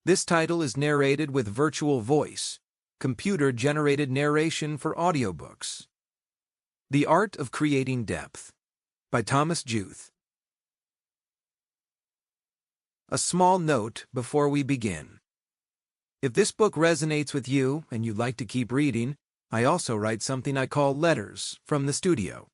This title is narrated with virtual voice, computer-generated narration for audiobooks. The Art of Creating Depth by Thomas Juth. A small note before we begin. If this book resonates with you and you'd like to keep reading, I also write something I call letters from the studio.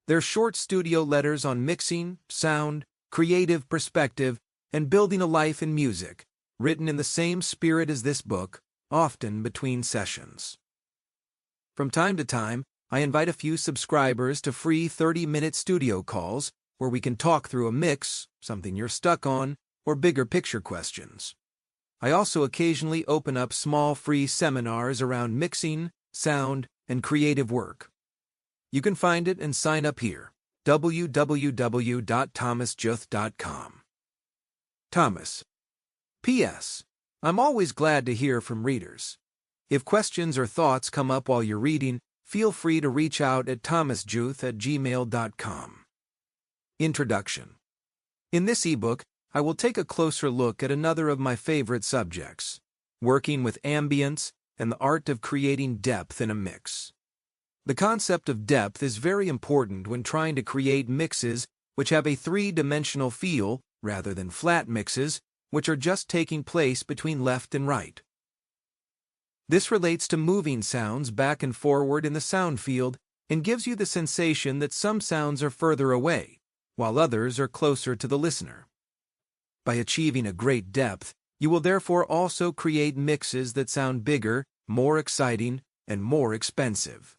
They're short studio letters on mixing, sound, creative perspective, and building a life in music, written in the same spirit as this book, often between sessions. From time to time, I invite a few subscribers to free 30-minute studio calls where we can talk through a mix, something you're stuck on, or bigger picture questions. I also occasionally open up small free seminars around mixing, sound, and creative work. You can find it and sign up here, www.thomasjuth.com. Thomas. P.S. I'm always glad to hear from readers. If questions or thoughts come up while you're reading, feel free to reach out at thomasjuth@gmail.com. Introduction. In this ebook, I will take a closer look at another of my favorite subjects, working with ambience and the art of creating depth in a mix. The concept of depth is very important when trying to create mixes which have a three-dimensional feel rather than flat mixes which are just taking place between left and right. This relates to moving sounds back and forward in the sound field and gives you the sensation that some sounds are further away, while others are closer to the listener. By achieving a great depth, you will therefore also create mixes that sound bigger, more exciting, and more expensive.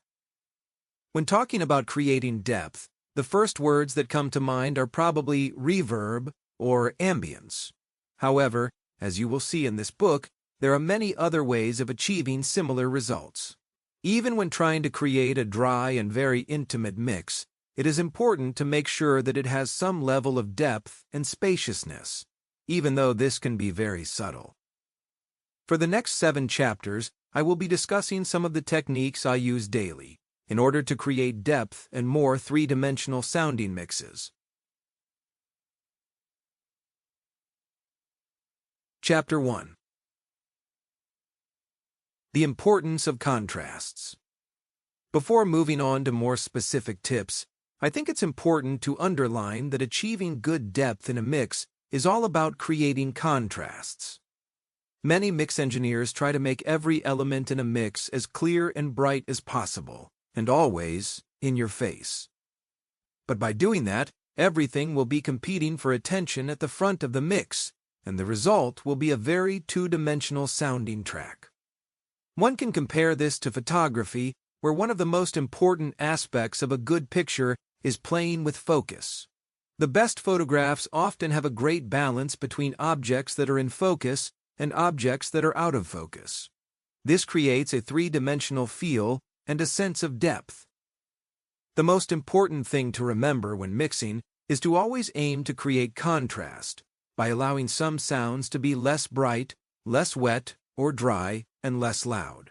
When talking about creating depth, the first words that come to mind are probably reverb or ambience. However, as you will see in this book, there are many other ways of achieving similar results. Even when trying to create a dry and very intimate mix, it is important to make sure that it has some level of depth and spaciousness, even though this can be very subtle. For the next 7 chapters, I will be discussing some of the techniques I use daily in order to create depth and more three-dimensional sounding mixes. Chapter 1. The Importance of Contrasts. Before moving on to more specific tips, I think it's important to underline that achieving good depth in a mix is all about creating contrasts. Many mix engineers try to make every element in a mix as clear and bright as possible, and always in your face. But by doing that, everything will be competing for attention at the front of the mix, and the result will be a very two-dimensional sounding track. One can compare this to photography, where one of the most important aspects of a good picture is playing with focus. The best photographs often have a great balance between objects that are in focus and objects that are out of focus. This creates a three-dimensional feel and a sense of depth. The most important thing to remember when mixing is to always aim to create contrast by allowing some sounds to be less bright, less wet or dry, and less loud.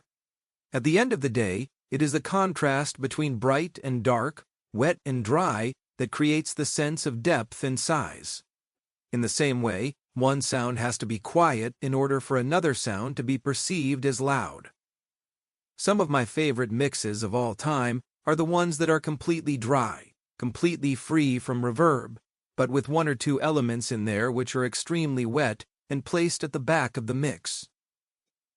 At the end of the day, it is the contrast between bright and dark, wet and dry, that creates the sense of depth and size. In the same way, one sound has to be quiet in order for another sound to be perceived as loud. Some of my favorite mixes of all time are the ones that are completely dry, completely free from reverb, but with 1 or 2 elements in there which are extremely wet and placed at the back of the mix.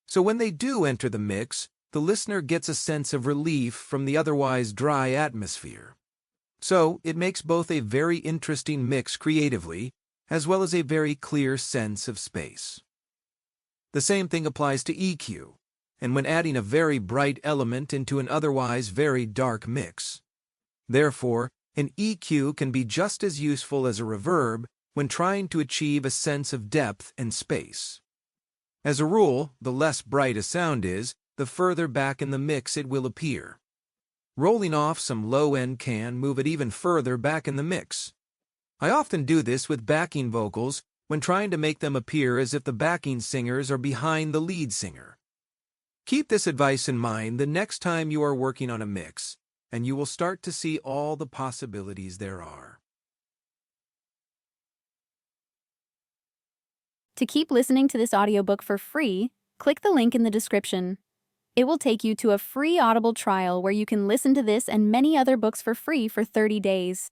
So when they do enter the mix, the listener gets a sense of relief from the otherwise dry atmosphere. So it makes both a very interesting mix creatively, as well as a very clear sense of space. The same thing applies to EQ, and when adding a very bright element into an otherwise very dark mix. Therefore, an EQ can be just as useful as a reverb when trying to achieve a sense of depth and space. As a rule, the less bright a sound is, the further back in the mix it will appear. Rolling off some low end can move it even further back in the mix. I often do this with backing vocals when trying to make them appear as if the backing singers are behind the lead singer. Keep this advice in mind the next time you are working on a mix, and you will start to see all the possibilities there are. To keep listening to this audiobook for free, click the link in the description. It will take you to a free Audible trial where you can listen to this and many other books for free for 30 days.